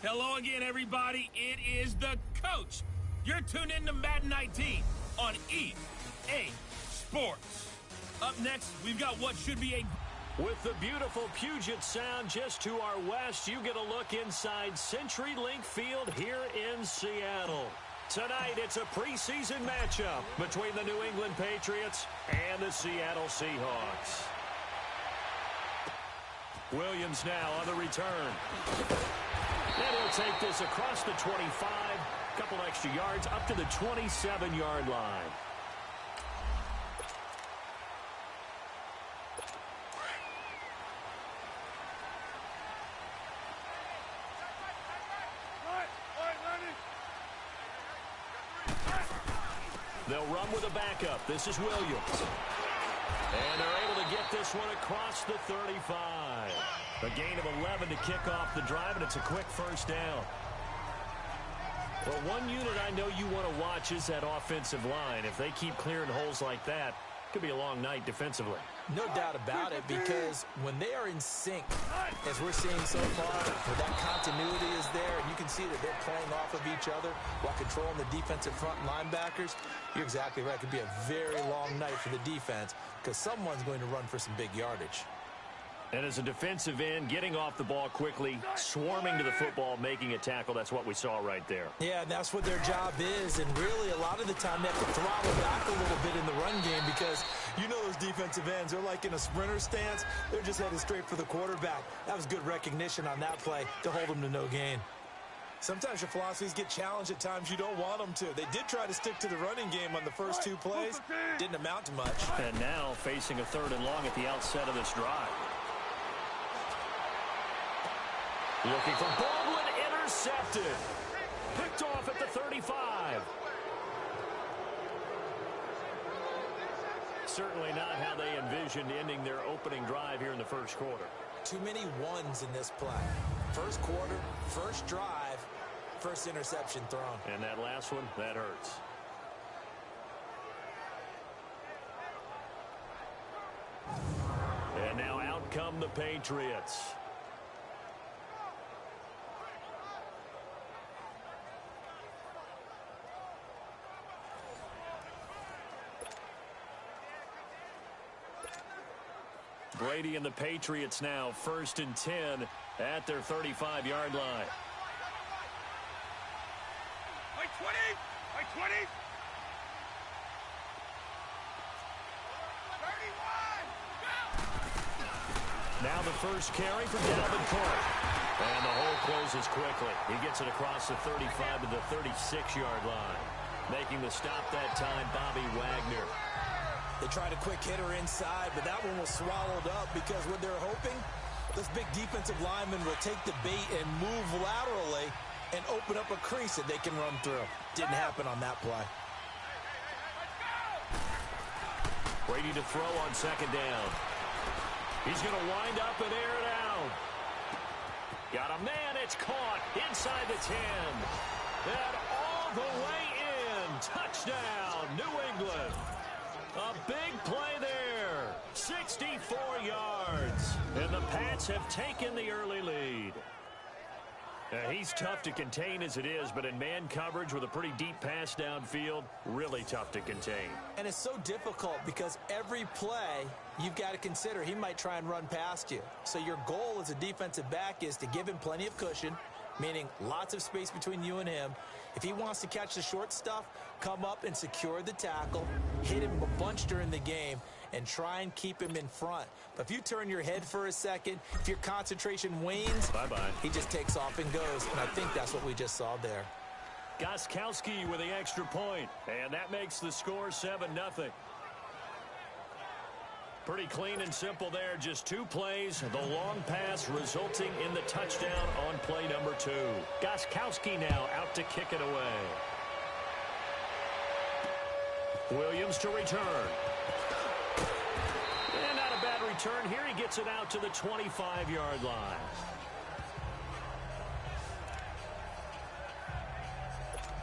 Hello again, everybody. It is the coach. You're tuned in to Madden 19 on EA Sports. Up next, we've got what should be a... With the beautiful Puget Sound just to our west, you get a look inside CenturyLink Field here in Seattle. Tonight, it's a preseason matchup between the New England Patriots and the Seattle Seahawks. Williams now on the return. And he'll take this across the 25, a couple extra yards up to the 27-yard line. They'll run with a backup. This is Williams. And they're able to get this one across the 35. A gain of 11 to kick off the drive, and it's a quick first down. Well, one unit I know you want to watch is that offensive line. If they keep clearing holes like that, it could be a long night defensively. No doubt about it, because when they are in sync, as we're seeing so far, where that continuity is there, and you can see that they're playing off of each other while controlling the defensive front linebackers, you're exactly right. It could be a very long night for the defense because someone's going to run for some big yardage. And as a defensive end, getting off the ball quickly, swarming to the football, making a tackle, that's what we saw right there. Yeah, that's what their job is, and really a lot of the time they have to throttle back a little bit in the run game because you know those defensive ends, they're like in a sprinter stance. They're just headed straight for the quarterback. That was good recognition on that play to hold them to no gain. Sometimes your philosophies get challenged at times you don't want them to. They did try to stick to the running game on the first two plays. Didn't amount to much. And now facing a 3rd and long at the outset of this drive. Looking for Baldwin, intercepted. Picked off at the 35. Certainly not how they envisioned ending their opening drive here in the first quarter. Too many ones in this play. First quarter, first drive, first interception thrown. And that last one, that hurts. And now out come the Patriots. Brady and the Patriots now 1st and 10 at their 35-yard line. By 20! By 20! 31! Now the first carry for Dalvin Cook. And the hole closes quickly. He gets it across the 35 to the 36-yard line. Making the stop that time, Bobby Wagner. They tried a quick hitter inside, but that one was swallowed up because what they're hoping, this big defensive lineman will take the bait and move laterally and open up a crease that they can run through. Didn't happen on that play. Brady to throw on 2nd down. He's going to wind up and air it out. Got a man, it's caught inside the 10. And all the way in. Touchdown, New England. A big play there, 64 yards, and the Pats have taken the early lead. He's tough to contain as it is, but in man coverage with a pretty deep pass downfield, really tough to contain. And it's so difficult because every play you've got to consider he might try and run past you. So your goal as a defensive back is to give him plenty of cushion, meaning lots of space between you and him. If he wants to catch the short stuff, come up and secure the tackle, hit him a bunch during the game, and try and keep him in front. But if you turn your head for a second, if your concentration wanes, bye-bye. He just takes off and goes, and I think that's what we just saw there. Gostkowski with the extra point, and that makes the score 7-0. Pretty clean and simple there. Just 2 plays. The long pass resulting in the touchdown on play number 2. Gostkowski now out to kick it away. Williams to return. And not a bad return here. He gets it out to the 25-yard line.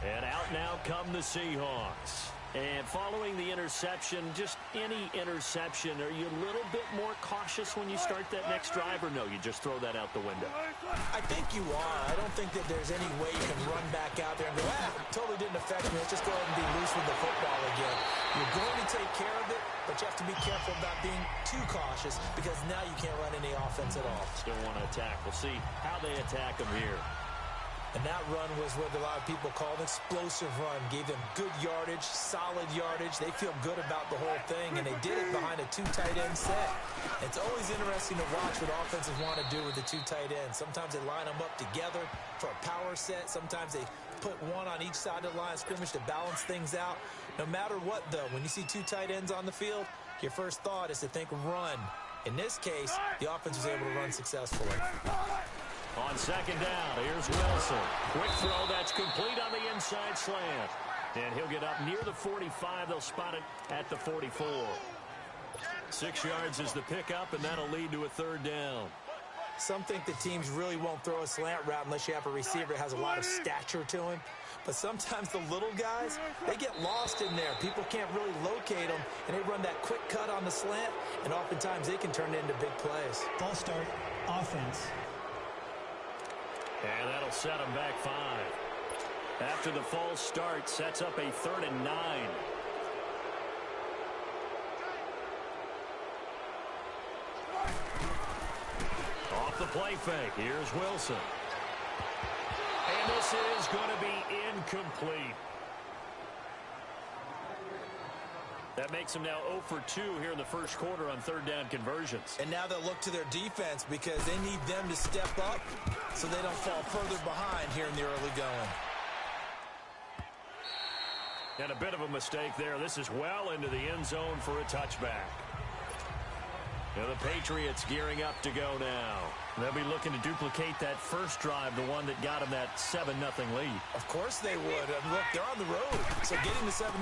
And out now come the Seahawks. And following the interception, just any interception, are you a little bit more cautious when you start that next drive, or no, you just throw that out the window? I think you are. I don't think that there's any way you can run back out there and go, totally didn't affect me. Let's just go ahead and be loose with the football again. You're going to take care of it, but you have to be careful about being too cautious because now you can't run any offense at all. Still want to attack. We'll see how they attack them here. And that run was what a lot of people call an explosive run. Gave them good yardage, solid yardage. They feel good about the whole thing, and they did it behind a two tight end set. It's always interesting to watch what offenses want to do with the two tight ends. Sometimes they line them up together for a power set. Sometimes they put one on each side of the line of scrimmage to balance things out. No matter what, though, when you see two tight ends on the field, your first thought is to think run. In this case, the offense was able to run successfully. On second down, here's Wilson. Quick throw that's complete on the inside slant. And he'll get up near the 45. They'll spot it at the 44. 6 yards is the pickup, and that'll lead to a third down. Some think the teams really won't throw a slant route unless you have a receiver that has a lot of stature to him. But sometimes the little guys, they get lost in there. People can't really locate them, and they run that quick cut on the slant, and oftentimes they can turn it into big plays. Ball start, offense. And that'll set them back 5. After the false start, sets up a 3rd and 9. Off the play fake, here's Wilson. And this is going to be incomplete. That makes them now 0 for 2 here in the first quarter on third down conversions. And now they'll look to their defense because they need them to step up so they don't fall further behind here in the early going. And a bit of a mistake there. This is well into the end zone for a touchback. Now the Patriots gearing up to go now. They'll be looking to duplicate that first drive, the one that got them that 7-0 lead. Of course they would. Look, they're on the road. So getting the 7-0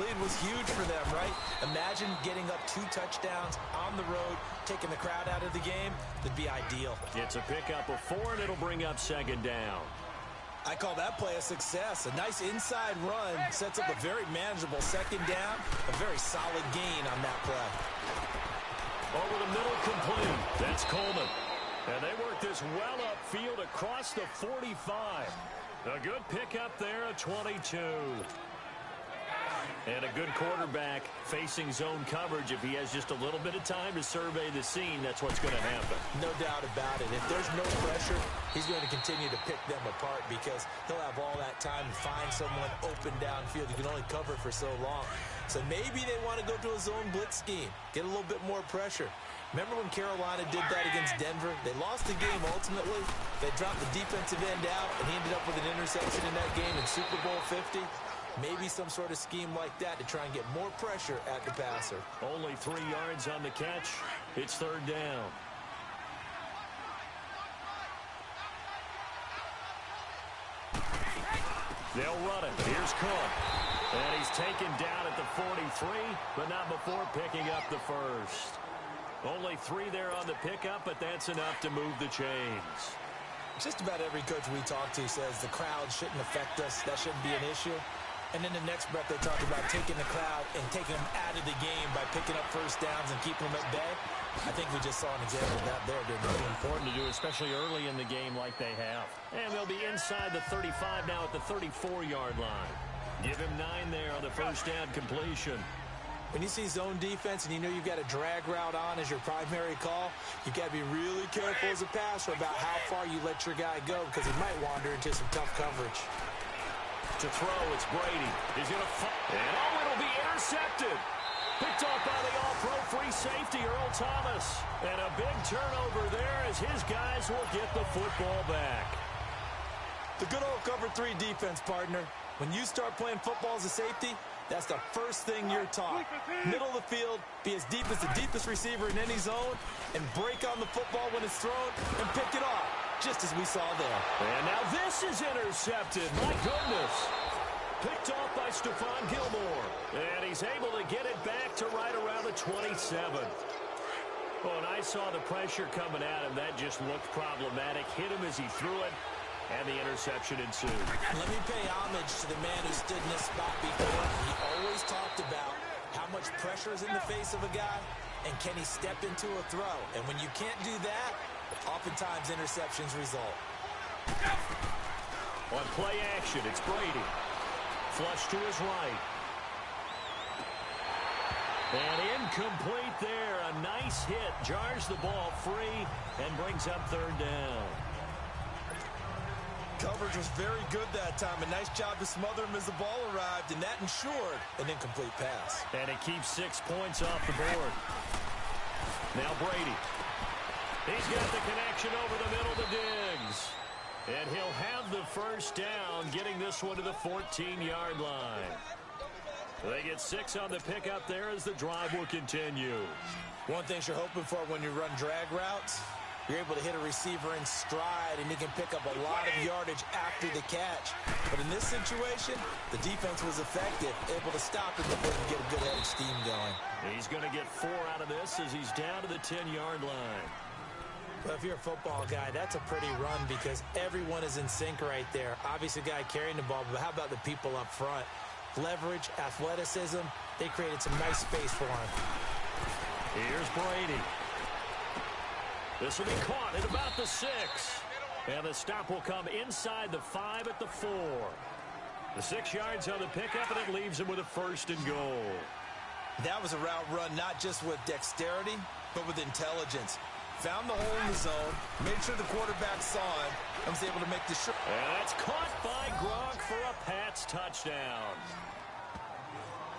lead was huge for them, right? Imagine getting up 2 touchdowns on the road, taking the crowd out of the game. That'd be ideal. It's a pickup of 4, and it'll bring up second down. I call that play a success. A nice inside run sets up a very manageable second down. A very solid gain on that play. Over the middle, complete. That's Coleman. And they work this well upfield across the 45. A good pickup there at 22. And a good quarterback facing zone coverage. If he has just a little bit of time to survey the scene, that's what's going to happen. No doubt about it. If there's no pressure, he's going to continue to pick them apart because he'll have all that time to find someone open downfield. You can only cover for so long. So maybe they want to go to a zone blitz scheme, get a little bit more pressure. Remember when Carolina did that against Denver? They lost the game ultimately. They dropped the defensive end out, and he ended up with an interception in that game in Super Bowl 50. Maybe some sort of scheme like that to try and get more pressure at the passer. Only 3 yards on the catch. It's third down. They'll run it. Here's Cook. And he's taken down at the 43, but not before picking up the first. Only 3 there on the pickup, but that's enough to move the chains. Just about every coach we talk to says the crowd shouldn't affect us. That shouldn't be an issue. And in the next breath, they talk about taking the crowd and taking them out of the game by picking up first downs and keeping them at bay. I think we just saw an example of that there, didn't we? Important to do, especially early in the game like they have. And they'll be inside the 35 now at the 34-yard line. Give him 9 there on the first down completion. When you see zone defense and you know you've got a drag route on as your primary call, you've got to be really careful as a passer about how far you let your guy go because he might wander into some tough coverage. To throw, it's Brady. He's going to and it'll be intercepted. Picked off by the all-pro free safety, Earl Thomas. And a big turnover there as his guys will get the football back. The good old cover 3 defense, partner. When you start playing football as a safety, that's the first thing you're taught. Middle of the field, be as deep as the deepest receiver in any zone, and break on the football when it's thrown and pick it off, just as we saw there. And now this is intercepted. My goodness. Picked off by Stephon Gilmore. And he's able to get it back to right around the 27. Oh, and I saw the pressure coming at him. That just looked problematic. Hit him as he threw it. And the interception ensued. Let me pay homage to the man who stood in this spot before. He always talked about how much pressure is in the face of a guy and can he step into a throw. And when you can't do that, Oftentimes, interceptions result. On play action, it's Brady. Flush to his right. And incomplete there. A nice hit. Jars the ball free and brings up third down. Coverage was very good that time. A nice job to smother him as the ball arrived, and that ensured an incomplete pass. And it keeps 6 points off the board. Now Brady. He's got the connection over the middle to Diggs. And he'll have the first down, getting this one to the 14-yard line. They get 6 on the pickup there as the drive will continue. One thing you're hoping for when you run drag routes, you're able to hit a receiver in stride, and he can pick up a lot of yardage after the catch. But in this situation, the defense was effective, able to stop him before he can get a good head of steam going. He's going to get 4 out of this as he's down to the 10-yard line. Well, if you're a football guy, that's a pretty run because everyone is in sync right there. Obviously, the guy carrying the ball, but how about the people up front? Leverage, athleticism, they created some nice space for him. Here's Brady. This will be caught at about the 6. And the stop will come inside the 5 at the 4. The 6 yards on the pickup, and it leaves him with a first and goal. That was a route run not just with dexterity, but with intelligence. Found the hole in the zone, made sure the quarterback saw him, and was able to make the shot. And that's caught by Gronk for a Pats touchdown.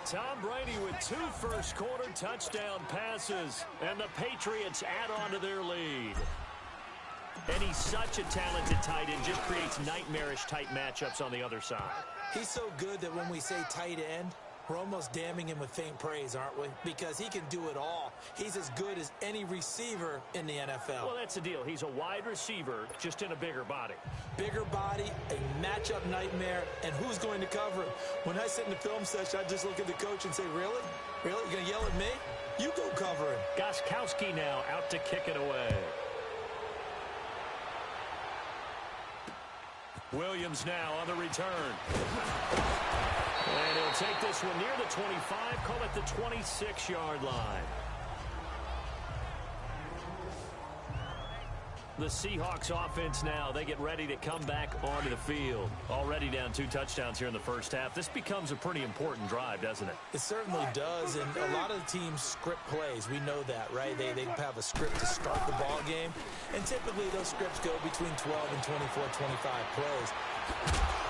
Tom Brady with 2 first-quarter touchdown passes, and the Patriots add on to their lead. And he's such a talented tight end, just creates nightmarish-type matchups on the other side. He's so good that when we say tight end, we're almost damning him with faint praise, aren't we? Because he can do it all. He's as good as any receiver in the NFL. Well, that's the deal. He's a wide receiver, just in a bigger body. Bigger body, a matchup nightmare, and who's going to cover him? When I sit in the film session, I just look at the coach and say, really? Really? You're going to yell at me? You go cover him. Gostkowski now out to kick it away. Williams now on the return. And he'll take this one near the 25, call it the 26-yard line. The Seahawks offense now, they get ready to come back onto the field. Already down 2 touchdowns here in the first half. This becomes a pretty important drive, doesn't it? It certainly does, and a lot of the teams script plays. We know that, right? They have a script to start the ball game, and typically those scripts go between 12 and 24, 25 plays.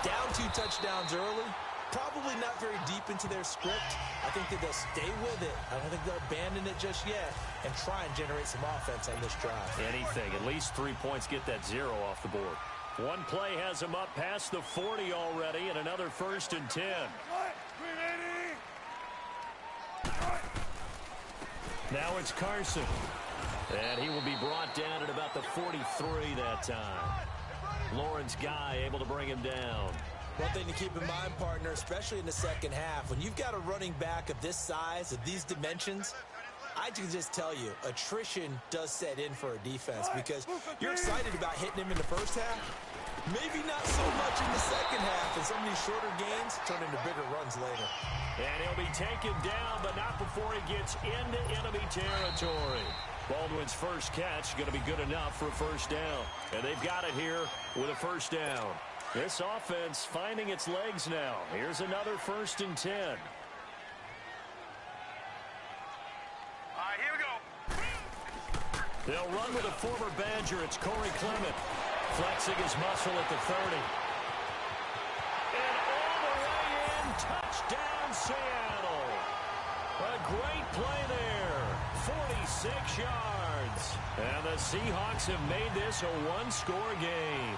Down 2 touchdowns early. Probably not very deep into their script. I think that they'll stay with it. I don't think they'll abandon it just yet and try and generate some offense on this drive. Anything. At least 3 points get that 0 off the board. One play has him up past the 40 already, and another first and 10. Now it's Carson. And he will be brought down at about the 43 that time. Lawrence Guy able to bring him down. One thing to keep in mind, partner, especially in the second half, when you've got a running back of this size, of these dimensions, I can just tell you, attrition does set in for a defense because you're excited about hitting him in the first half. Maybe not so much in the second half, and some of these shorter gains turn into bigger runs later. And he'll be taken down, but not before he gets into enemy territory. Baldwin's first catch going to be good enough for a first down. And they've got it here with a first down. This offense finding its legs now. Here's another first and 10. All right, here we go. They'll run with a former Badger. It's Corey Clement. Flexing his muscle at the 30. And all the way in. Touchdown, Seattle. A great play there. 46 yards. And the Seahawks have made this a one-score game.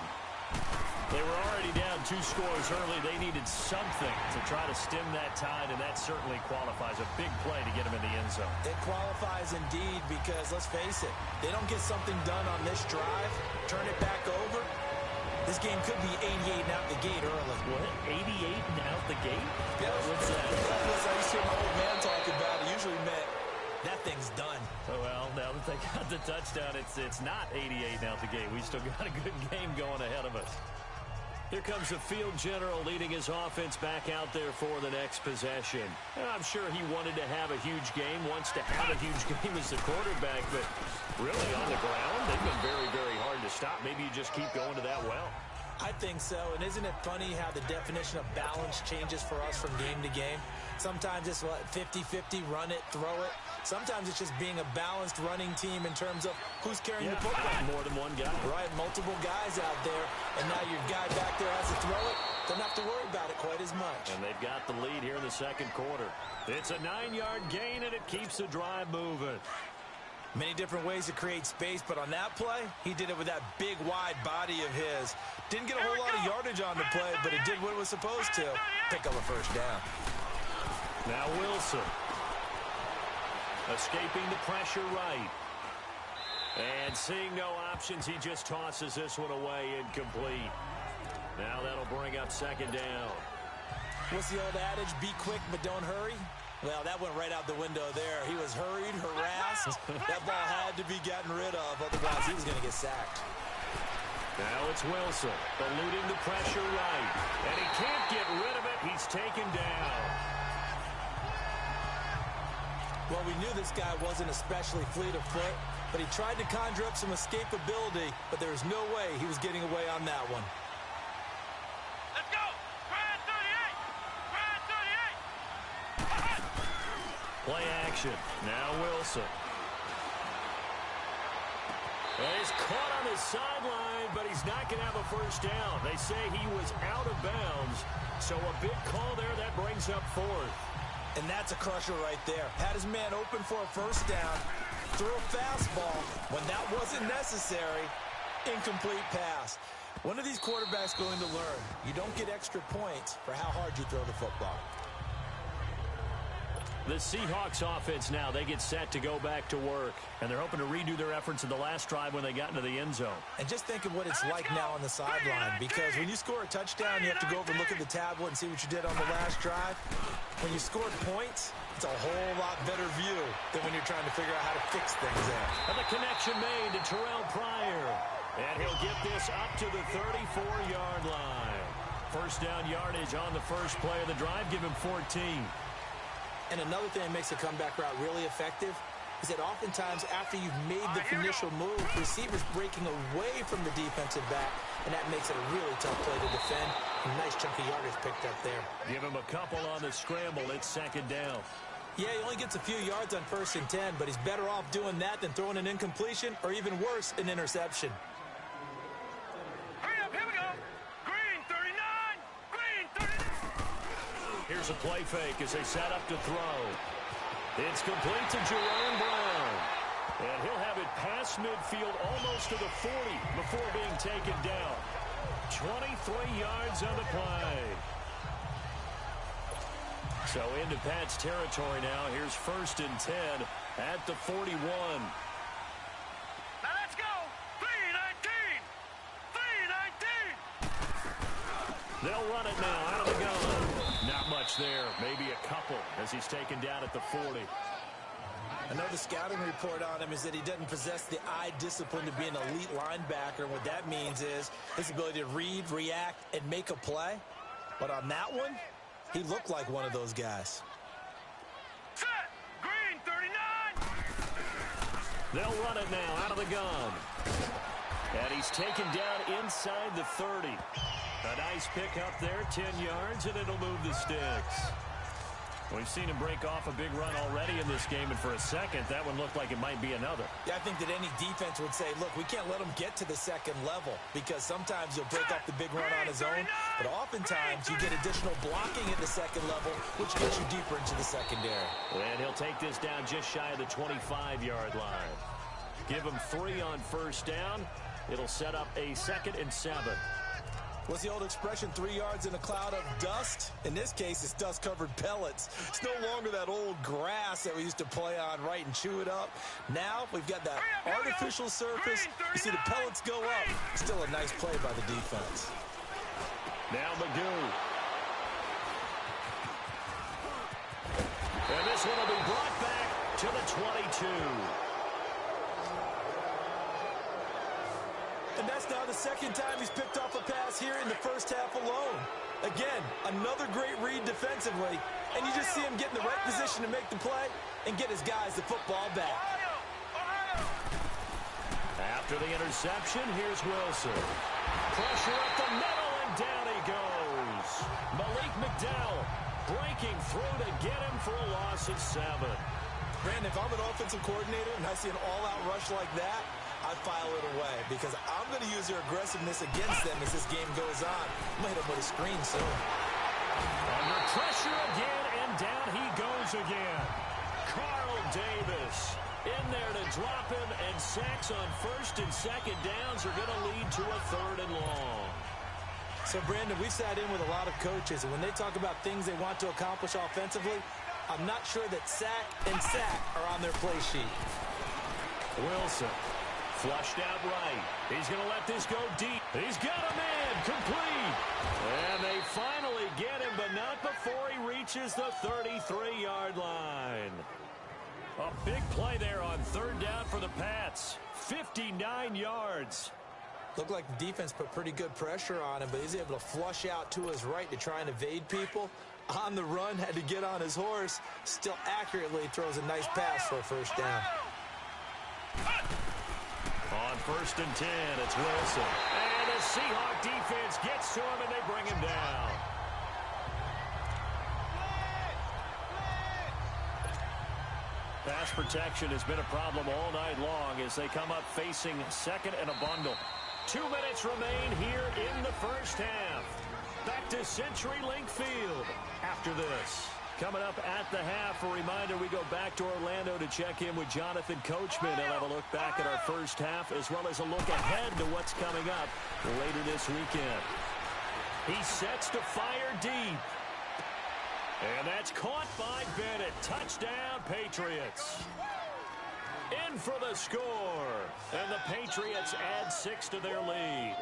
They were already down 2 scores early. They needed something to try to stem that tide, and that certainly qualifies. A big play to get them in the end zone. It qualifies indeed because, let's face it, they don't get something done on this drive, turn it back over, this game could be 88 and out the gate early. What? 88 and out the gate? Yeah. What's that? I used to hear my old man talk about it. Usually meant that thing's done. Oh, well, now that they got the touchdown, it's not 88 and out the gate. We still got a good game going ahead of us. Here comes the field general leading his offense back out there for the next possession. I'm sure he wanted to have a huge game, wants to have a huge game as the quarterback, but really on the ground, they've been very, very hard to stop. Maybe you just keep going to that well. I think so, and isn't it funny how the definition of balance changes for us from game to game? Sometimes it's 50-50, run it, throw it. Sometimes it's just being a balanced running team in terms of who's carrying the football. More than one guy. Right, multiple guys out there, and now your guy back there has to throw it. Doesn't have to worry about it quite as much. And they've got the lead here in the second quarter. It's a 9-yard gain, and it keeps the drive moving. Many different ways to create space, but on that play, he did it with that big, wide body of his. Didn't get a whole lot of yardage on the play, but it did what it was supposed to. Pick up a first down. Now Wilson. Escaping the pressure right. And seeing no options, he just tosses this one away incomplete. Now that'll bring up second down. What's the old adage? Be quick, but don't hurry. Well, that went right out the window there. He was hurried, harassed. That ball had to be gotten rid of, otherwise he was going to get sacked. Now it's Wilson, eluding the pressure right. And he can't get rid of it. He's taken down. Well, we knew this guy wasn't especially fleet of foot, but he tried to conjure up some escapability, but there was no way he was getting away on that one. Let's go! Brad 38! Brad 38! Play action. Now Wilson. And he's caught on his sideline, but he's not going to have a first down. They say he was out of bounds, so a big call there. That brings up fourth. And that's a crusher right there. Had his man open for a first down, threw a fastball when that wasn't necessary, incomplete pass. When are these quarterbacks going to learn? You don't get extra points for how hard you throw the football. The Seahawks offense now, they get set to go back to work. And they're hoping to redo their efforts in the last drive when they got into the end zone. And just think of what it's like now on the sideline, because when you score a touchdown, you have to go over and look at the tablet and see what you did on the last drive. When you scored points, it's a whole lot better view than when you're trying to figure out how to fix things there. And the connection made to Terrell Pryor. And he'll get this up to the 34-yard line. First down yardage on the first play of the drive. Give him 14. And another thing that makes the comeback route really effective is that oftentimes after you've made the initial move, receivers breaking away from the defensive back, and that makes it a really tough play to defend. A nice chunk of yardage picked up there. Give him a couple on the scramble. It's second down. Yeah, he only gets a few yards on 1st and 10, but he's better off doing that than throwing an incompletion or even worse, an interception. Hurry up, here we go! Green 39! Green 39! Here's a play fake as they set up to throw. It's complete to Jerome Brown. And he'll have it past midfield almost to the 40 before being taken down. 23 yards on the play. So into Pat's territory now. Here's 1st and 10 at the 41. Now let's go! 3-19! 3-19! They'll run it now out of the gun. Not much there. Maybe a couple as he's taken down at the 40. I know the scouting report on him is that he doesn't possess the eye discipline to be an elite linebacker. What that means is his ability to read, react, and make a play. But on that one, he looked like one of those guys. Set! Green 39! They'll run it now out of the gun. And he's taken down inside the 30. A nice pick up there, 10 yards, and it'll move the sticks. We've seen him break off a big run already in this game, and for a second, that one looked like it might be another. Yeah, I think that any defense would say, look, we can't let him get to the second level, because sometimes he'll break off the big run on his own, but oftentimes you get additional blocking at the second level, which gets you deeper into the secondary. And he'll take this down just shy of the 25-yard line. Give him 3 on first down. It'll set up a 2nd and 7. What's the old expression, 3 yards in a cloud of dust? In this case, it's dust-covered pellets. It's no longer that old grass that we used to play on, right, and chew it up. Now we've got that artificial surface. You see the pellets go up. Still a nice play by the defense. Now Magoo. And this one will be brought back to the 22. And that's now the second time he's picked off a pass here in the first half alone. Again, another great read defensively, and you just see him get in the right position to make the play and get his guys the football back. After the interception, here's Wilson. Pressure up the middle, and down he goes. Malik McDowell breaking through to get him for a loss of 7. Brandon, if I'm an offensive coordinator and I see an all-out rush like that, I file it away because I'm going to use their aggressiveness against them as this game goes on. I'm going to hit them with a screen soon. Under pressure again, and down he goes again. Carl Davis in there to drop him, and sacks on first and second downs are going to lead to a 3rd and long. So, Brandon, we've sat in with a lot of coaches, and when they talk about things they want to accomplish offensively, I'm not sure that sack and sack are on their play sheet. Wilson. Flushed out right. He's going to let this go deep. He's got a man complete. And they finally get him, but not before he reaches the 33-yard line. A big play there on 3rd down for the Pats. 59 yards. Looked like the defense put pretty good pressure on him, but he's able to flush out to his right to try and evade people. On the run, had to get on his horse. Still accurately throws a nice pass for a 1st down. On 1st and 10, it's Wilson. And the Seahawks defense gets to him, and they bring him down. Pass protection has been a problem all night long as they come up facing 2nd and a bundle. 2 minutes remain here in the first half. Back to CenturyLink Field after this. Coming up at the half, a reminder, we go back to Orlando to check in with Jonathan Coachman. He'll have a look back at our first half as well as a look ahead to what's coming up later this weekend. He sets to fire deep. And that's caught by Bennett. Touchdown, Patriots. In for the score. And the Patriots add 6 to their lead.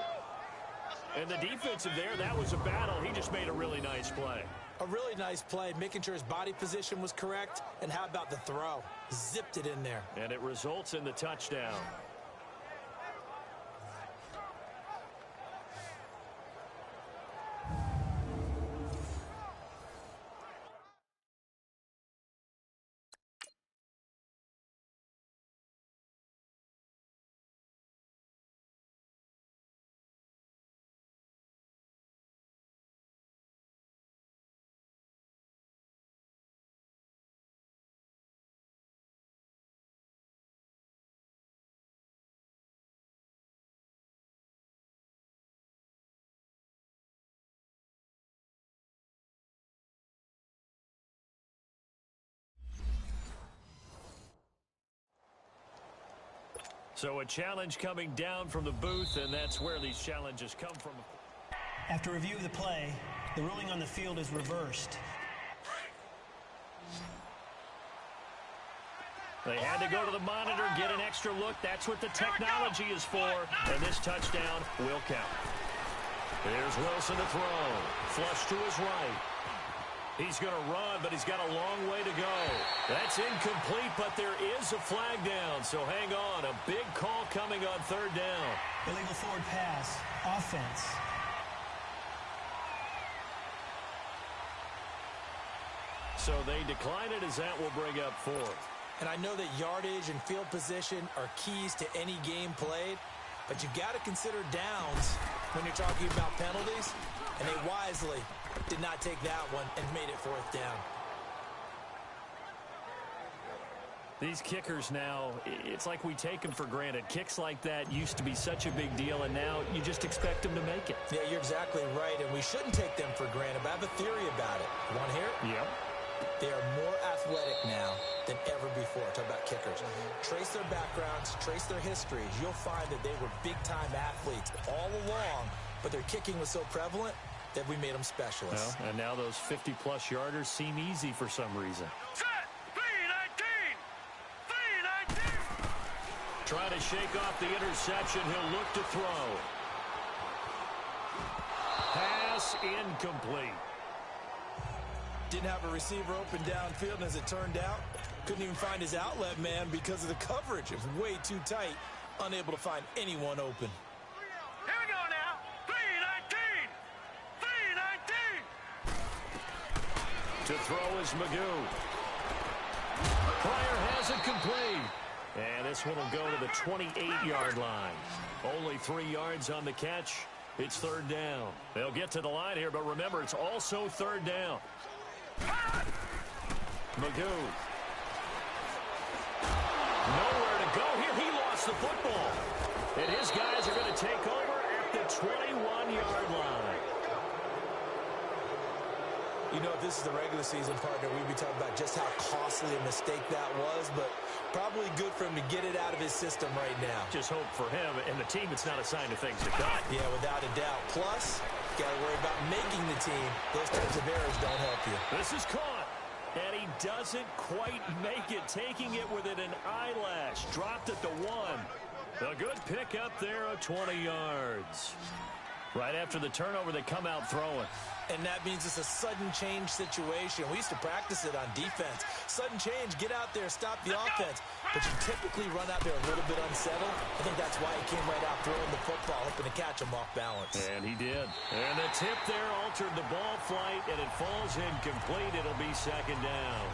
And the defensive there, that was a battle. He just made a really nice play. A really nice play, making sure his body position was correct. And how about the throw? Zipped it in there. And it results in the touchdown. So a challenge coming down from the booth, and that's where these challenges come from. After review of the play, the ruling on the field is reversed. They had to go to the monitor, get an extra look. That's what the technology is for. And this touchdown will count. Here's Wilson to throw. Flush to his right. He's going to run, but he's got a long way to go. That's incomplete, but there is a flag down. So hang on. A big call coming on 3rd down. Illegal forward pass. Offense. So they decline it as that will bring up 4th. And I know that yardage and field position are keys to any game played, but you got to consider downs when you're talking about penalties, and they wisely did not take that one and made it 4th down. These kickers now, it's like we take them for granted. Kicks like that used to be such a big deal, and now you just expect them to make it. Yeah, you're exactly right, and we shouldn't take them for granted, but I have a theory about it. You want to hear it? Yep. They are more athletic now than ever before. Talk about kickers. Trace their backgrounds, trace their histories. You'll find that they were big-time athletes all along, but their kicking was so prevalent that we made them specialists. Well, and now those 50-plus yarders seem easy for some reason. Trying to shake off the interception. He'll look to throw. Pass incomplete. Didn't have a receiver open downfield, and as it turned out, couldn't even find his outlet man because of the coverage. It was way too tight, unable to find anyone open. To throw is Magoo. Pryor has it complete. And this one will go to the 28-yard line. Only 3 yards on the catch. It's third down. They'll get to the line here, but remember, it's also third down. Magoo. Nowhere to go here. He lost the football. And his guys are going to take over at the 21-yard line. You know, if this is the regular season, partner, we'd be talking about just how costly a mistake that was, but probably good for him to get it out of his system right now. Just hope for him and the team it's not a sign of things to come. Yeah, without a doubt. Plus, got to worry about making the team. Those types of errors don't help you. This is caught. And he doesn't quite make it, taking it within an eyelash. Dropped at the 1. A good pick up there of 20 yards. Right after the turnover, they come out throwing. And that means it's a sudden change situation. We used to practice it on defense. Sudden change, get out there, stop the offense. But you typically run out there a little bit unsettled. I think that's why he came right out throwing the football, hoping to catch him off balance. And he did. And the tip there altered the ball flight, and it falls incomplete. It'll be second down.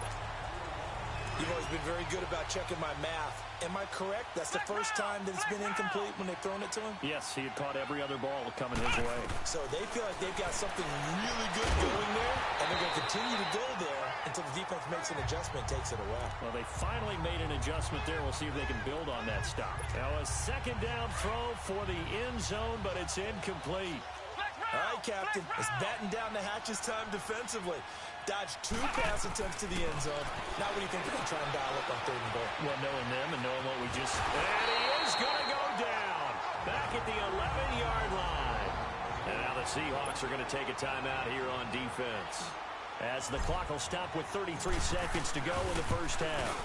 You've always been very good about checking my math. Am I correct? That's the first time that it's been incomplete when they've thrown it to him? Yes, he had caught every other ball coming his way. So they feel like they've got something really good going there, and they're going to continue to go there until the defense makes an adjustment and takes it away. Well, they finally made an adjustment there. We'll see if they can build on that stop. Now a second down throw for the end zone, but it's incomplete. All right, Captain. It's batten down the hatches time defensively. Dodged 2 pass attempts to the end zone. Now what do you think they're going to try and dial up on 3rd and goal? Well, knowing them and knowing what we just... And he is going to go down. Back at the 11-yard line. And now the Seahawks are going to take a timeout here on defense. As the clock will stop with 33 seconds to go in the first half.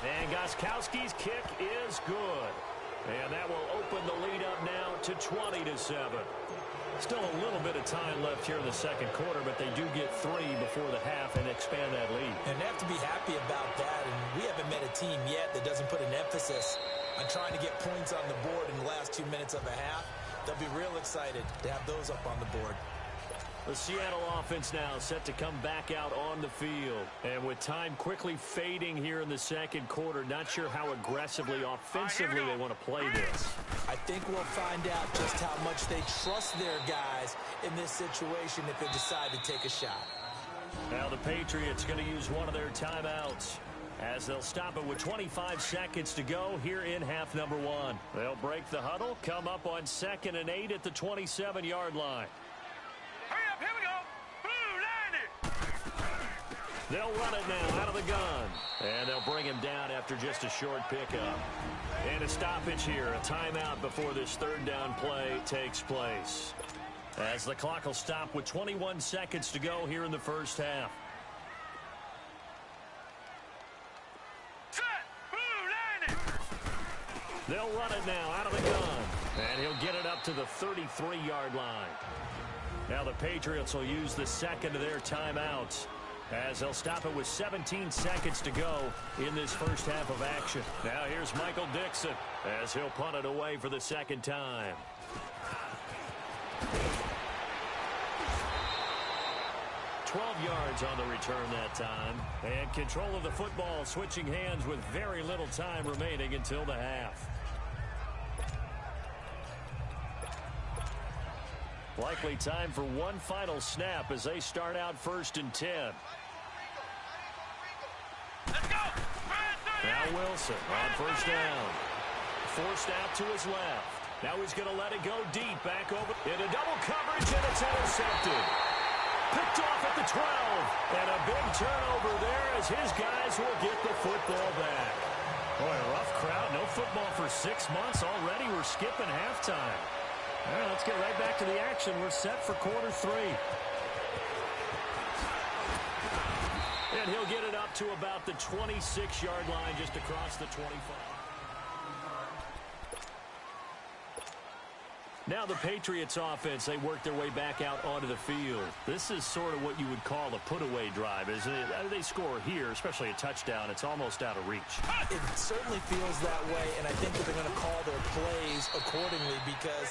And Gostkowski's kick is good. And that will open the lead up now to 20-7. Still a little bit of time left here in the second quarter, but they do get 3 before the half and expand that lead. And they have to be happy about that. And we haven't met a team yet that doesn't put an emphasis on trying to get points on the board in the last 2 minutes of a half. They'll be real excited to have those up on the board. The Seattle offense now set to come back out on the field. And with time quickly fading here in the second quarter, not sure how aggressively, offensively they want to play this. I think we'll find out just how much they trust their guys in this situation if they decide to take a shot. Now the Patriots going to use one of their timeouts as they'll stop it with 25 seconds to go here in half number 1. They'll break the huddle, come up on 2nd and 8 at the 27-yard line. Here we go. They'll run it now out of the gun. And they'll bring him down after just a short pickup. And a stoppage here, a timeout before this 3rd down play takes place. As the clock will stop with 21 seconds to go here in the first half. They'll run it now out of the gun. And he'll get it up to the 33-yard line. Now the Patriots will use the second of their timeouts as they'll stop it with 17 seconds to go in this first half of action. Now here's Michael Dixon as he'll punt it away for the second time. Yards on the return that time. And control of the football switching hands with very little time remaining until the half. Likely time for one final snap as they start out 1st and 10. Let's go. Now Wilson on 1st down. Forced out to his left. Now he's going to let it go deep. Back over into double coverage, and it's intercepted. Picked off at the 12. And a big turnover there as his guys will get the football back. Boy, a rough crowd. No football for 6 months already. We're skipping halftime. All right, let's get right back to the action. We're set for quarter 3. And he'll get it up to about the 26-yard line, just across the 25. Now the Patriots offense, they work their way back out onto the field. This is sort of what you would call a put-away drive, isn't it? They score here, especially a touchdown. It's almost out of reach. It certainly feels that way, and I think that they're going to call their plays accordingly because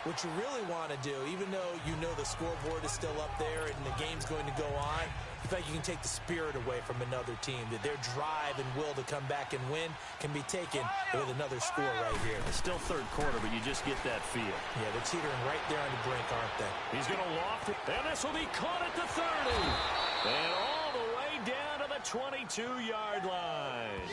What you really want to do, even though you know the scoreboard is still up there and the game's going to go on, you feel like you can take the spirit away from another team, that their drive and will to come back and win can be taken with another score right here. It's still third quarter, but you just get that feel. Yeah, they're teetering right there on the brink, aren't they? He's going to loft it, and this will be caught at the 30. And all the way down to the 22-yard line.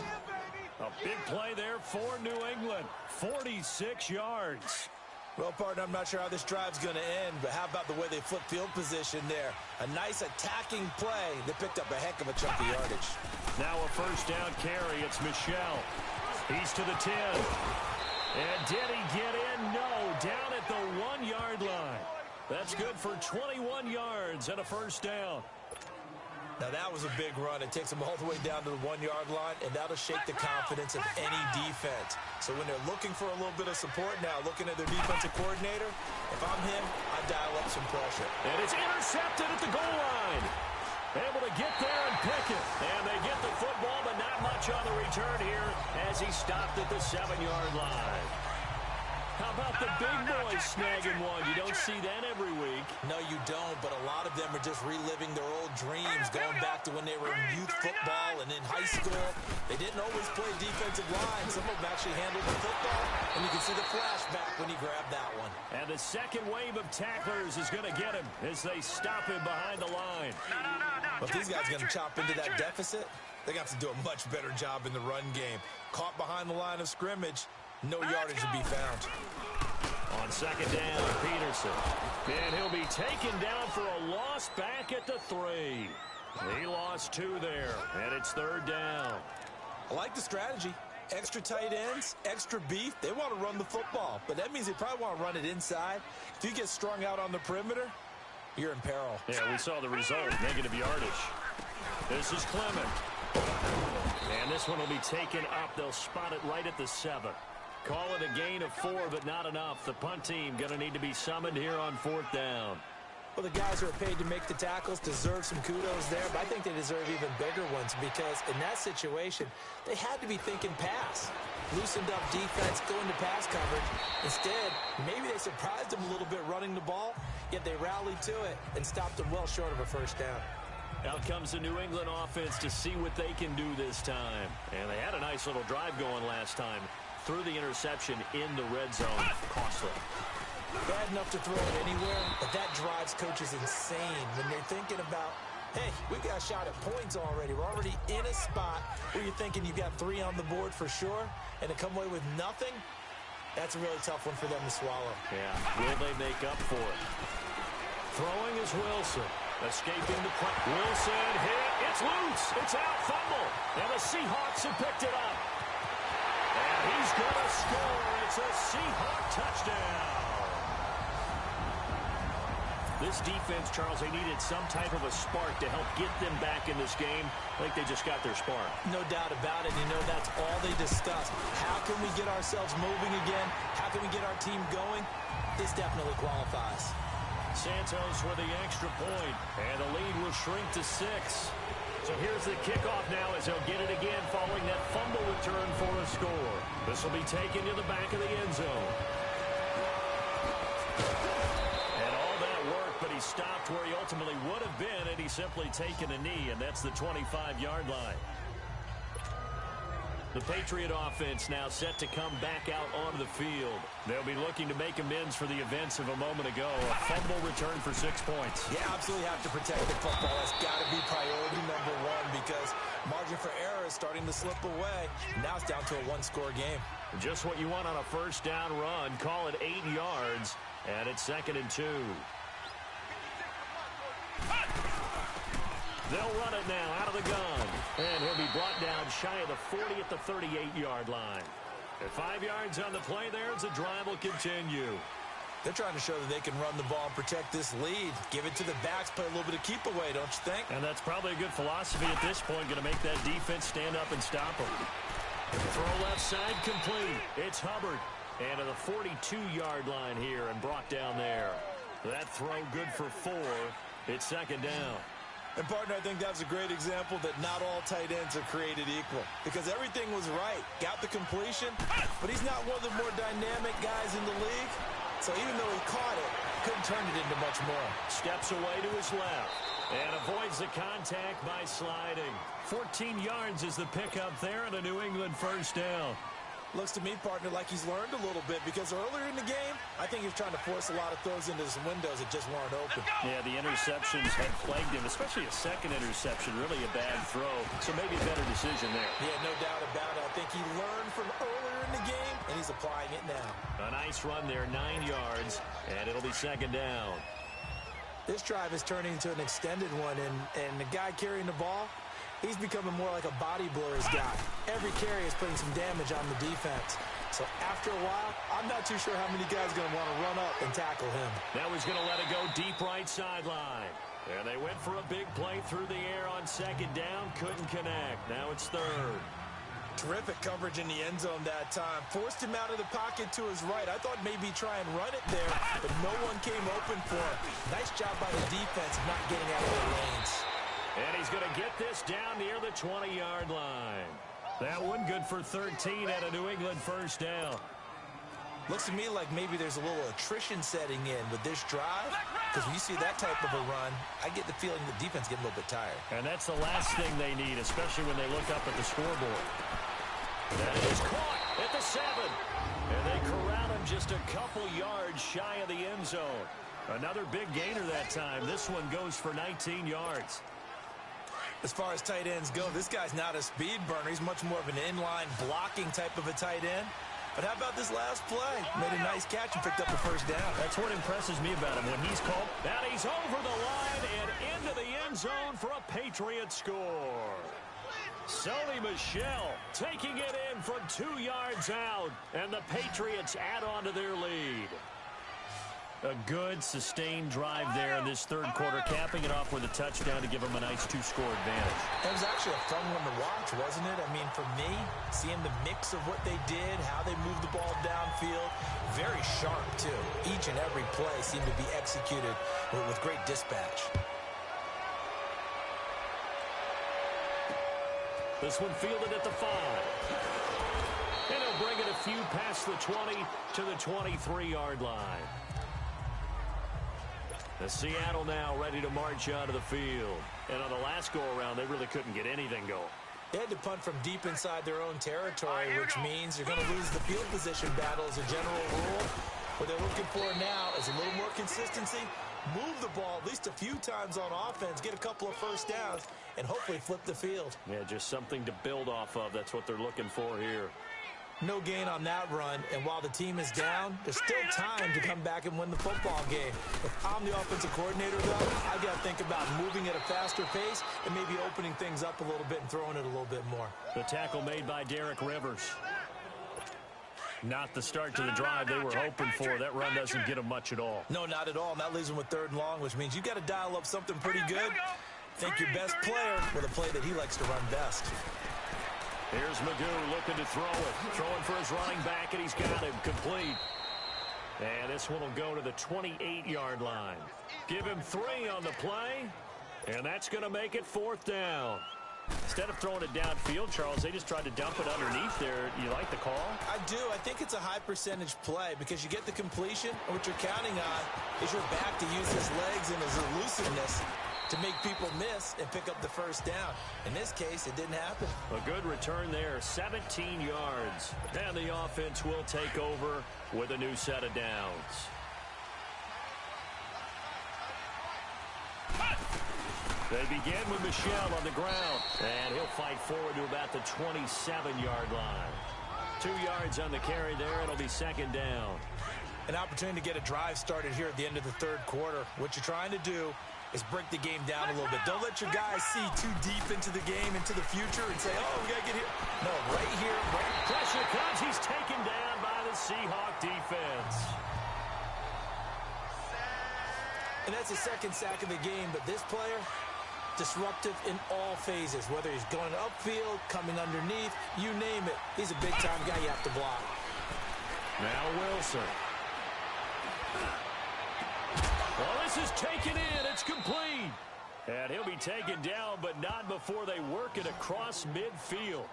A big play there for New England. 46 yards. Well, partner, I'm not sure how this drive's going to end, but how about the way they flip field position there? A nice attacking play that picked up a heck of a chunk of yardage. Now a first down carry. It's Michel. He's to the 10. And did he get in? No, down at the 1-yard line. That's good for 21 yards and a first down. Now, that was a big run. It takes them all the way down to the 1-yard line, and that'll shake the confidence of any defense. So when they're looking for a little bit of support now, looking at their defensive coordinator, if I'm him, I dial up some pressure. And it's intercepted at the goal line. Able to get there and pick it. And they get the football, but not much on the return here as he stopped at the 7-yard line. How about the big boys snagging one? You don't see that every week. No, you don't, but a lot of them are just reliving their old dreams, going back to when they were in youth football and in high school. They didn't always play defensive line. Some of them actually handled the football, and you can see the flashback when he grabbed that one. And the second wave of tacklers is going to get him as they stop him behind the line. But if these guys are going to chop into that deficit, they're going to have to do a much better job in the run game. Caught behind the line of scrimmage, no yardage to be found. On second down, Peterson. And he'll be taken down for a loss back at the 3. He lost 2 there, and it's third down. I like the strategy. Extra tight ends, extra beef. They want to run the football, but that means they probably want to run it inside. If you get strung out on the perimeter, you're in peril. Yeah, we saw the result, negative yardage. This is Clement. And this one will be taken up. They'll spot it right at the 7. Call it a gain of 4, but not enough. The punt team going to need to be summoned here on fourth down. Well, the guys who are paid to make the tackles deserve some kudos there, but I think they deserve even bigger ones because in that situation, they had to be thinking pass. Loosened up defense, going to pass coverage. Instead, maybe they surprised them a little bit running the ball, yet they rallied to it and stopped them well short of a first down. Out comes the New England offense to see what they can do this time. And they had a nice little drive going last time. Threw the interception in the red zone. Costly. Bad enough to throw it anywhere, but that drives coaches insane when they're thinking about, hey, we got a shot at points already. We're already in a spot where you're thinking you got 3 on the board for sure, and to come away with nothing, that's a really tough one for them to swallow. Yeah, will they make up for it? Throwing is Wilson. Escaping the play. Wilson hit. It's loose. It's out. Fumble. And the Seahawks have picked it up. And he's going to score. It's a Seahawk touchdown. This defense, Charles, they needed some type of a spark to help get them back in this game. I think they just got their spark. No doubt about it. You know, that's all they discussed. How can we get ourselves moving again? How can we get our team going? This definitely qualifies. Santos with the extra point, and the lead will shrink to 6. So here's the kickoff now as they'll get it again following that fumble return for a score. This will be taken to the back of the end zone. And all that work, but he stopped where he ultimately would have been, and he's simply taken a knee, and that's the 25-yard line. The Patriot offense now set to come back out onto the field. They'll be looking to make amends for the events of a moment ago. A fumble return for 6 points. Yeah, absolutely have to protect the football. That's got to be priority number 1 because margin for error is starting to slip away. Now it's down to a 1-score game. Just what you want on a first down run. Call it 8 yards, and it's 2nd and 2. They'll run it now out of the gun. And he'll be brought down shy of the 40 at the 38-yard line. At 5 yards on the play there as the drive will continue. They're trying to show that they can run the ball and protect this lead. Give it to the backs, play a little bit of keep away, don't you think? And that's probably a good philosophy at this point, going to make that defense stand up and stop them. Throw left side complete. It's Hubbard. And to the 42-yard line here and brought down there. That throw good for 4. It's 2nd down. And, partner, I think that's a great example that not all tight ends are created equal because everything was right. Got the completion, but he's not one of the more dynamic guys in the league. So even though he caught it, couldn't turn it into much more. Steps away to his left and avoids the contact by sliding. 14 yards is the pickup there and a New England first down. Looks to me, partner, like he's learned a little bit because earlier in the game, I think he was trying to force a lot of throws into some windows that just weren't open. Yeah, the interceptions had plagued him, especially a second interception, really a bad throw. So maybe a better decision there. Yeah, no doubt about it. I think he learned from earlier in the game, and he's applying it now. A nice run there, 9 yards, and it'll be second down. This drive is turning into an extended one, and the guy carrying the ball, he's becoming more like a body blurs guy. Every carry is putting some damage on the defense. So after a while, I'm not too sure how many guys are going to want to run up and tackle him. Now he's going to let it go deep right sideline. And they went for a big play through the air on second down. Couldn't connect. Now it's third. Terrific coverage in the end zone that time. Forced him out of the pocket to his right. I thought maybe try and run it there, but no one came open for him. Nice job by the defense of not getting out of their lanes. And he's going to get this down near the 20-yard line. That one good for 13 at a New England first down. Looks to me like maybe there's a little attrition setting in with this drive, because when you see that type of a run, I get the feeling the defense getting a little bit tired. And that's the last thing they need, especially when they look up at the scoreboard. That is caught at the 7. And they corral him just a couple yards shy of the end zone. Another big gainer that time. This one goes for 19 yards. As far as tight ends go, this guy's not a speed burner. He's much more of an inline blocking type of a tight end. But how about this last play? Made a nice catch and picked up the first down. That's what impresses me about him. When he's called, that he's over the line and into the end zone for a Patriots score. Sony Michel taking it in from 2 yards out, and the Patriots add on to their lead. A good, sustained drive there in this third quarter, capping it off with a touchdown to give them a nice 2-score advantage. It was actually a fun one to watch, wasn't it? I mean, for me, seeing the mix of what they did, how they moved the ball downfield, very sharp, too. Each and every play seemed to be executed with great dispatch. This one fielded at the 5. And he'll bring it a few past the 20 to the 23-yard line. The Seattle now ready to march out of the field. And on the last go-around, they really couldn't get anything going. They had to punt from deep inside their own territory, which means they're going to lose the field position battle as a general rule. What they're looking for now is a little more consistency, move the ball at least a few times on offense, get a couple of first downs, and hopefully flip the field. Yeah, just something to build off of. That's what they're looking for here. No gain on that run, and while the team is down, there's still time to come back and win the football game. If I'm the offensive coordinator, though, I got to think about moving at a faster pace and maybe opening things up a little bit and throwing it a little bit more. The tackle made by Derek Rivers. Not the start to the drive they were hoping for. That run doesn't get them much at all. No, not at all. And that leaves them with 3rd and long, which means you've got to dial up something pretty good. Think your best player with a play that he likes to run best. Here's Magoo looking to throw it. Throwing for his running back, and he's got him complete. And this one will go to the 28-yard line. Give him 3 on the play, and that's going to make it 4th down. Instead of throwing it downfield, Charles, they just tried to dump it underneath there. You like the call? I do. I think it's a high-percentage play because you get the completion, and what you're counting on is your back to use his legs and his elusiveness to make people miss and pick up the first down. In this case, it didn't happen. A good return there, 17 yards. And the offense will take over with a new set of downs. They begin with Michel on the ground, and he'll fight forward to about the 27-yard line. 2 yards on the carry there. It'll be 2nd down. An opportunity to get a drive started here at the end of the 3rd quarter. What you're trying to do is break the game down a little bit. Don't let your guys see too deep into the game, into the future, and say, oh, we got to get here. No, right here. Right. Pressure comes. He's taken down by the Seahawks defense. And that's the 2nd sack of the game, but this player, disruptive in all phases, whether he's going upfield, coming underneath, you name it. He's a big-time guy you have to block. Now Wilson. Well, this is taken in. It's complete. And he'll be taken down, but not before they work it across midfield.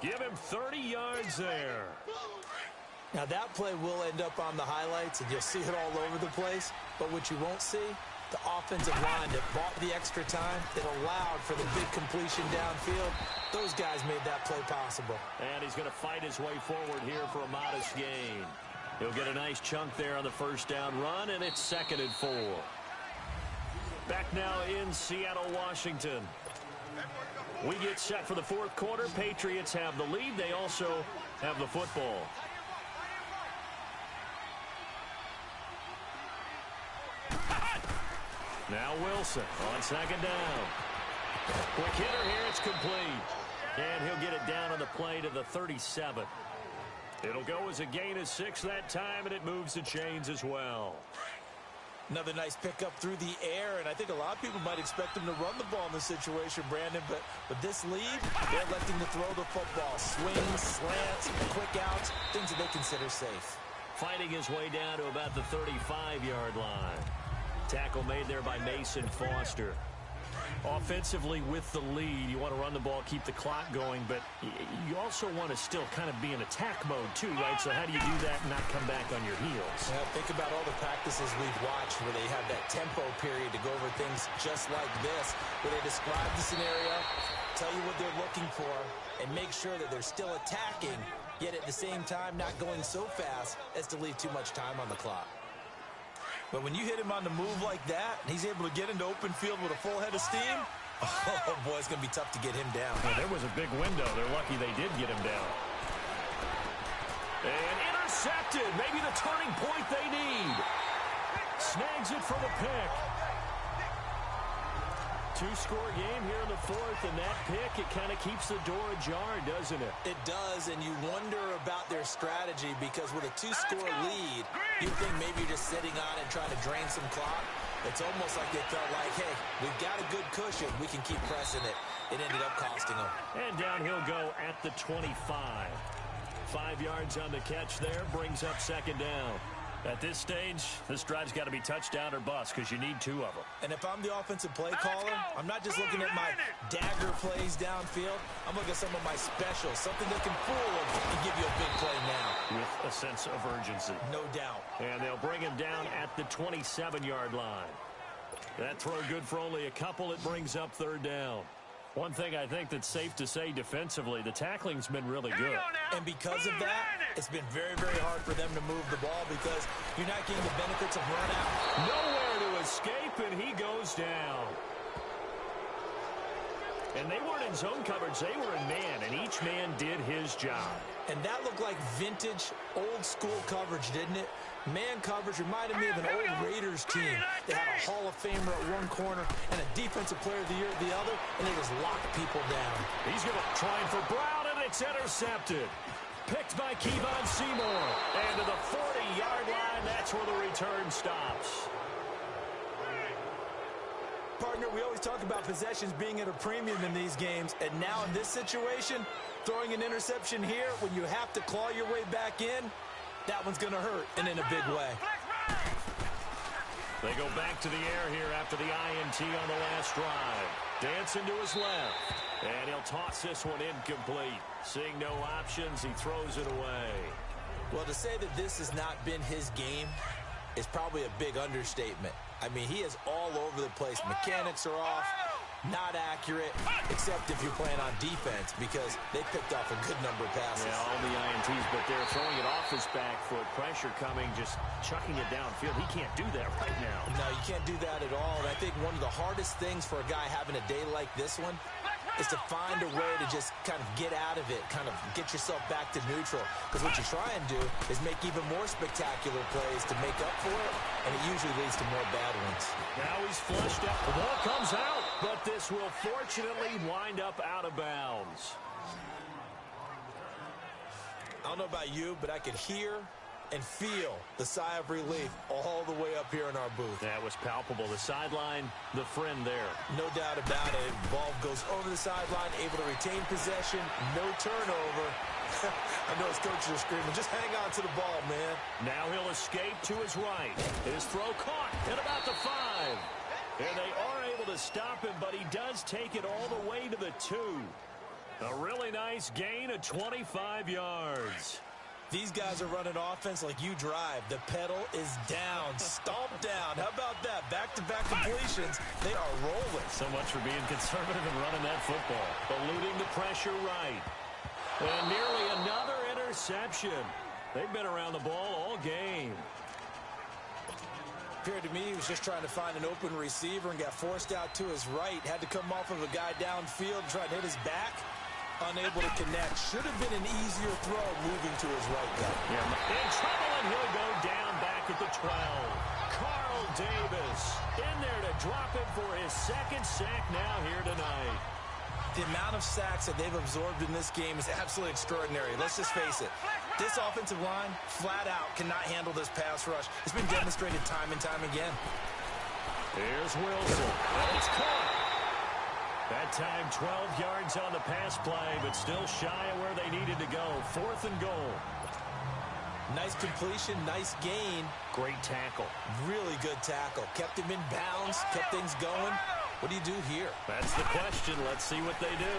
Give him 30 yards there. Now, that play will end up on the highlights, and you'll see it all over the place. But what you won't see, the offensive line that bought the extra time, that allowed for the big completion downfield, those guys made that play possible. And he's going to fight his way forward here for a modest gain. He'll get a nice chunk there on the first down run, and it's 2nd and 4. Back now in Seattle, Washington. We get set for the 4th quarter. Patriots have the lead. They also have the football. Now Wilson on 2nd down. Quick hitter here. It's complete. And he'll get it down on the play to the 37. It'll go as a gain of 6 that time, and it moves the chains as well. Another nice pickup through the air, and I think a lot of people might expect him to run the ball in this situation, Brandon, but with this lead, they're electing to throw the football. Swings, slants, quick outs, things that they consider safe. Fighting his way down to about the 35-yard line. Tackle made there by Mason Foster. Offensively with the lead, you want to run the ball, keep the clock going, but you also want to still kind of be in attack mode too, right? So how do you do that and not come back on your heels? Yeah, think about all the practices we've watched where they have that tempo period to go over things just like this, where they describe the scenario, tell you what they're looking for, and make sure that they're still attacking, yet at the same time not going so fast as to leave too much time on the clock. But when you hit him on the move like that, and he's able to get into open field with a full head of steam, oh, boy, it's going to be tough to get him down. Well, there was a big window. They're lucky they did get him down. And intercepted. Maybe the turning point they need. Snags it for the pick. 2-score game here in the 4th, and that pick, it kind of keeps the door ajar, doesn't it? It does, and you wonder about their strategy because with a 2-score lead, you think maybe you're just sitting on it trying to drain some clock. It's almost like they felt like, hey, we've got a good cushion. We can keep pressing it. It ended up costing them. And down he'll go at the 25. 5 yards on the catch there, brings up 2nd down. At this stage, this drive's got to be touchdown or bust because you need 2 of them. And if I'm the offensive play caller, I'm not just looking at my dagger plays downfield. I'm looking at some of my specials, something that can fool them and give you a big play now. With a sense of urgency. No doubt. And they'll bring him down at the 27-yard line. That throw good for only a couple. It brings up 3rd down. One thing I think that's safe to say defensively, the tackling's been really good. And because of that, it's been very, very hard for them to move the ball because you're not getting the benefits of run out. Nowhere to escape, and he goes down. And they weren't in zone coverage. They were in man, and each man did his job. And that looked like vintage, old-school coverage, didn't it? Man coverage reminded me of an old Raiders team. They had a Hall of Famer at one corner and a Defensive Player of the Year at the other, and they just locked people down. He's going to try for Brown, and it's intercepted. Picked by Kevon Seymour. And to the 40-yard line, that's where the return stops. Partner, we always talk about possessions being at a premium in these games, and now in this situation, throwing an interception here when you have to claw your way back in, that one's going to hurt, and in a big way. They go back to the air here after the INT on the last drive. Dancing to his left, and he'll toss this one incomplete. Seeing no options, he throws it away. Well, to say that this has not been his game is probably a big understatement. I mean, he is all over the place. Mechanics are off, not accurate, except if you're playing on defense because they picked off a good number of passes. Yeah, all the INTs, but they're throwing it off his back foot. Pressure coming, just chucking it downfield. He can't do that right now. No, you can't do that at all. And I think one of the hardest things for a guy having a day like this one is to find a way to just kind of get out of it, kind of get yourself back to neutral. Because what you try and do is make even more spectacular plays to make up for it, and it usually leads to more bad ones. Now he's flushed out. The ball comes out, but this will fortunately wind up out of bounds. I don't know about you, but I could hear and feel the sigh of relief all the way up here in our booth. That was palpable. The sideline, the friend there. No doubt about it. Ball goes over the sideline, able to retain possession, no turnover. I know his coaches are screaming, just hang on to the ball, man. Now he'll escape to his right. His throw caught at about the 5. And they are able to stop him, but he does take it all the way to the 2. A really nice gain of 25 yards. These guys are running offense like you drive. The pedal is down, stomped down. How about that? Back-to-back completions. They are rolling. So much for being conservative and running that football. Eluding the pressure right. And nearly another interception. They've been around the ball all game. Appeared to me he was just trying to find an open receiver and got forced out to his right. Had to come off of a guy downfield, try to hit his back. Unable to connect. Should have been an easier throw moving to his right guy. Yeah. In trouble, and he'll go down back at the 12. Carl Davis in there to drop him for his second sack now here tonight. The amount of sacks that they've absorbed in this game is absolutely extraordinary. Let's just face it. This offensive line, flat out, cannot handle this pass rush. It's been demonstrated time and time again. Here's Wilson. And it's caught. That time 12 yards on the pass play, but still shy of where they needed to go. 4th and goal. Nice completion, nice gain. Great tackle. Really good tackle. Kept him in bounds, kept things going. What do you do here? That's the question. Let's see what they do.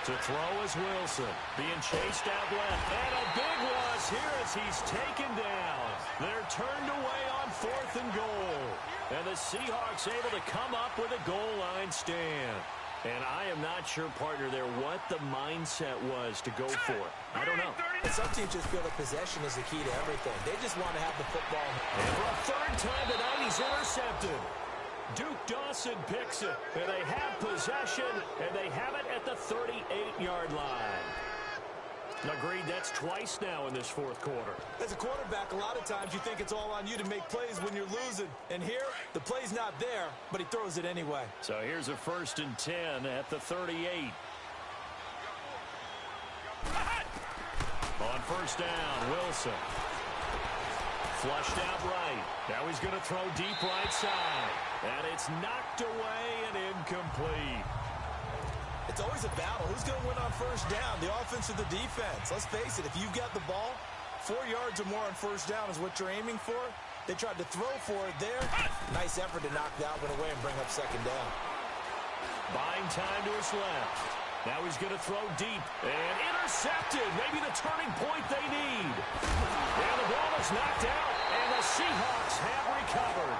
To throw is Wilson. Being chased out left. And a big loss here as he's taken down. They're turned away on 4th and goal. And the Seahawks able to come up with a goal line stand. And I am not sure, partner, there what the mindset was to go for it. I don't know. And some teams just feel that possession is the key to everything. They just want to have the football. And for a 3rd time tonight, he's intercepted. Duke Dawson picks it, and they have possession, and they have it at the 38-yard line. Agreed, that's twice now in this 4th quarter. As a quarterback, a lot of times you think it's all on you to make plays when you're losing. And here, the play's not there, but he throws it anyway. So here's a 1st and 10 at the 38. On 1st down, Wilson. Flushed out right. Now he's going to throw deep right side. And it's knocked away and incomplete. It's always a battle. Who's going to win on 1st down, the offense or the defense? Let's face it, if you've got the ball, 4 yards or more on 1st down is what you're aiming for. They tried to throw for it there. Nice effort to knock that one away and bring up 2nd down. Buying time to his left. Now he's going to throw deep. And intercepted. Maybe the turning point they need. And the ball is knocked out. And the Seahawks have recovered.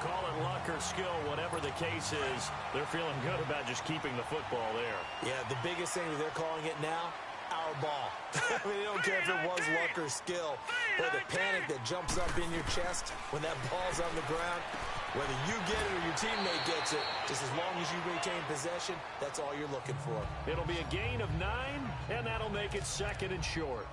Call it luck or skill, whatever the case is. They're feeling good about just keeping the football there. Yeah, the biggest thing that they're calling it now, our ball. I mean, they don't care if it was luck or skill. Or the panic that jumps up in your chest when that ball's on the ground. Whether you get it or your teammate gets it, just as long as you retain possession, that's all you're looking for. It'll be a gain of 9, and that'll make it 2nd and short.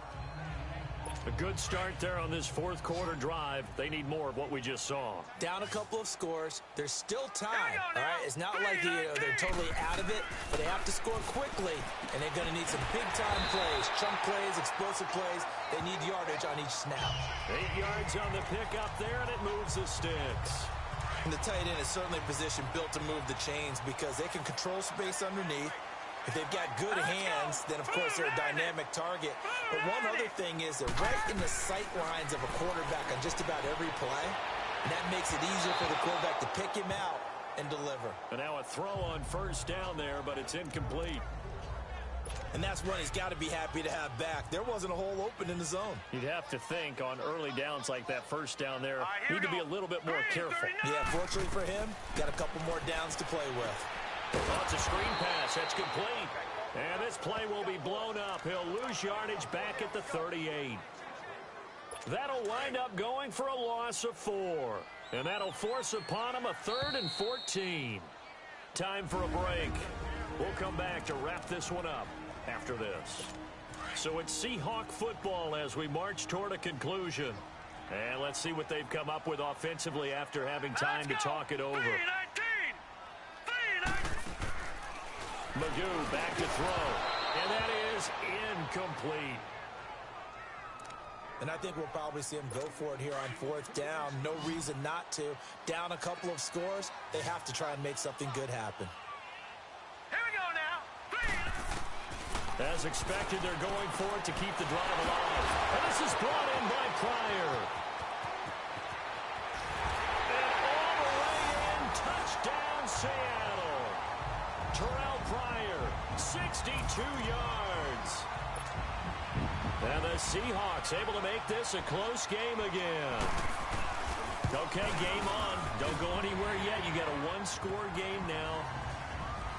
A good start there on this 4th quarter drive. They need more of what we just saw. Down a couple of scores. There's still time. All right, it's not like they're totally out of it, but they have to score quickly, and they're going to need some big-time plays, chunk plays, explosive plays. They need yardage on each snap. 8 yards on the pickup there, and it moves the sticks. And the tight end is certainly a position built to move the chains because they can control space underneath. If they've got good hands, then, of course, they're a dynamic target. But one other thing is they're right in the sight lines of a quarterback on just about every play. And that makes it easier for the quarterback to pick him out and deliver. And now a throw on 1st down there, but it's incomplete. And that's one he's got to be happy to have back. There wasn't a hole open in the zone. You'd have to think on early downs like that 1st down there, need to be a little bit more careful. Yeah, fortunately for him, got a couple more downs to play with. Oh, it's a screen pass. That's complete. And this play will be blown up. He'll lose yardage back at the 38. That'll wind up going for a loss of 4. And that'll force upon him a 3rd and 14. Time for a break. We'll come back to wrap this one up after this. So it's Seahawk football as we march toward a conclusion. And let's see what they've come up with offensively after having time to talk it over. Magoo back to throw. And that is incomplete. And I think we'll probably see him go for it here on 4th down. No reason not to. Down a couple of scores, they have to try and make something good happen. Here we go now. As expected, they're going for it to keep the drive alive. And this is brought in by Pryor. And all the way in, touchdown Seattle. Terrell Pryor 62 yards. And the Seahawks able to make this a close game again. Okay, game on. Don't go anywhere yet. You got a one-score game now.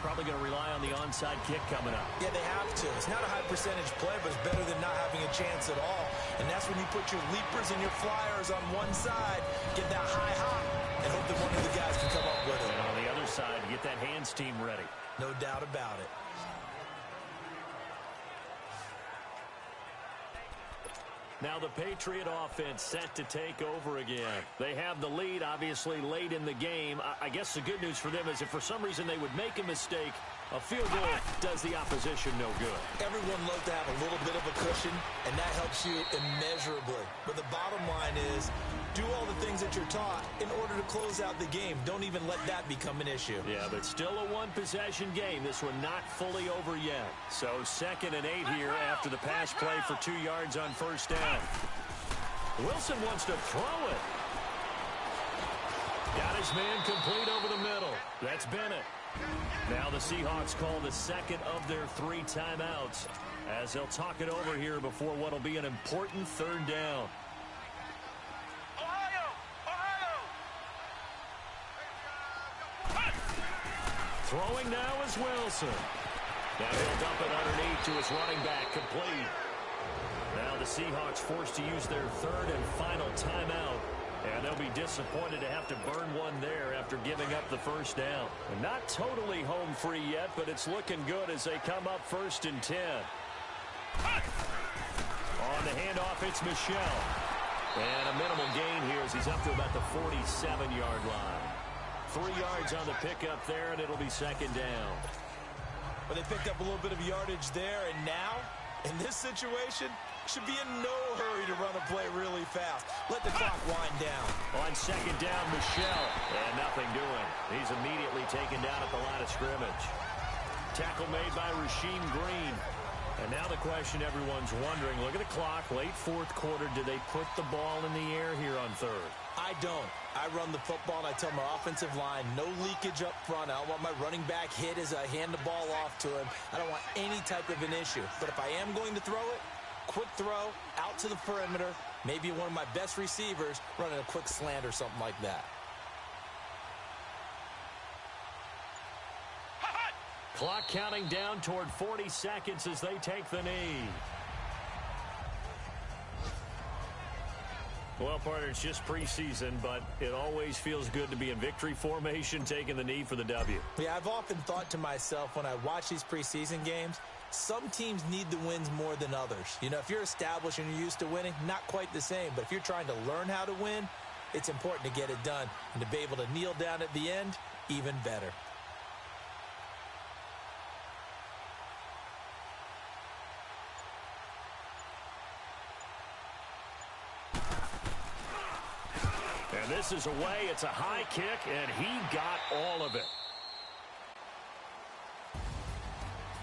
Probably going to rely on the onside kick coming up. Yeah, they have to. It's not a high-percentage play, but it's better than not having a chance at all. And that's when you put your leapers and your flyers on one side, get that high hop, and hope that one of the guys can come up with it. And on the other side, get that hands team ready. No doubt about it. Now the Patriot offense set to take over again. They have the lead, obviously, late in the game. I guess the good news for them is if for some reason they would make a mistake, a field goal does the opposition no good. Everyone loves to have a little bit of a cushion, and that helps you immeasurably. But the bottom line is, do all the things that you're taught in order to close out the game. Don't even let that become an issue. Yeah, but still a one-possession game. This one not fully over yet. So 2nd and 8 here after the pass play for 2 yards on first down. Wilson wants to throw it. Got his man complete over the middle. That's Bennett. Now the Seahawks call the second of their 3 timeouts as they'll talk it over here before what will be an important 3rd down. Throwing now is Wilson. Now he'll dump it underneath to his running back, complete. Now the Seahawks forced to use their 3rd and final timeout. And they'll be disappointed to have to burn one there after giving up the first down. And not totally home free yet, but it's looking good as they come up 1st and 10. On the handoff, it's Michelle. And a minimal gain here as he's up to about the 47-yard line. 3 yards on the pickup there, and it'll be 2nd down. But they picked up a little bit of yardage there, and now, in this situation, should be in no hurry to run a play really fast. Let the clock wind down. On 2nd down, Michelle. And nothing doing. He's immediately taken down at the line of scrimmage. Tackle made by Rasheem Green. And now the question everyone's wondering, look at the clock, late 4th quarter, did they put the ball in the air here on 3rd? I don't. I run the football, and I tell my offensive line, no leakage up front. I don't want my running back hit as I hand the ball off to him. I don't want any type of an issue. But if I am going to throw it, quick throw, out to the perimeter, maybe one of my best receivers running a quick slant or something like that. Clock counting down toward 40 seconds as they take the knee. Well, partner, it's just preseason, but it always feels good to be in victory formation, taking the knee for the W. Yeah, I've often thought to myself when I watch these preseason games, some teams need the wins more than others. You know, if you're established and you're used to winning, not quite the same. But if you're trying to learn how to win, it's important to get it done. And to be able to kneel down at the end, even better. And this is away. It's a high kick, and he got all of it.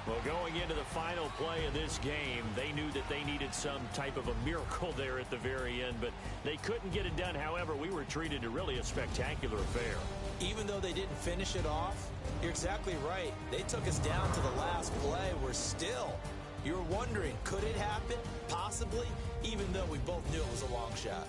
Well, going into the final play of this game, they knew that they needed some type of a miracle there at the very end, but they couldn't get it done. However, we were treated to really a spectacular affair. Even though they didn't finish it off, you're exactly right. They took us down to the last play. We're still, you're wondering, could it happen? Possibly, even though we both knew it was a long shot.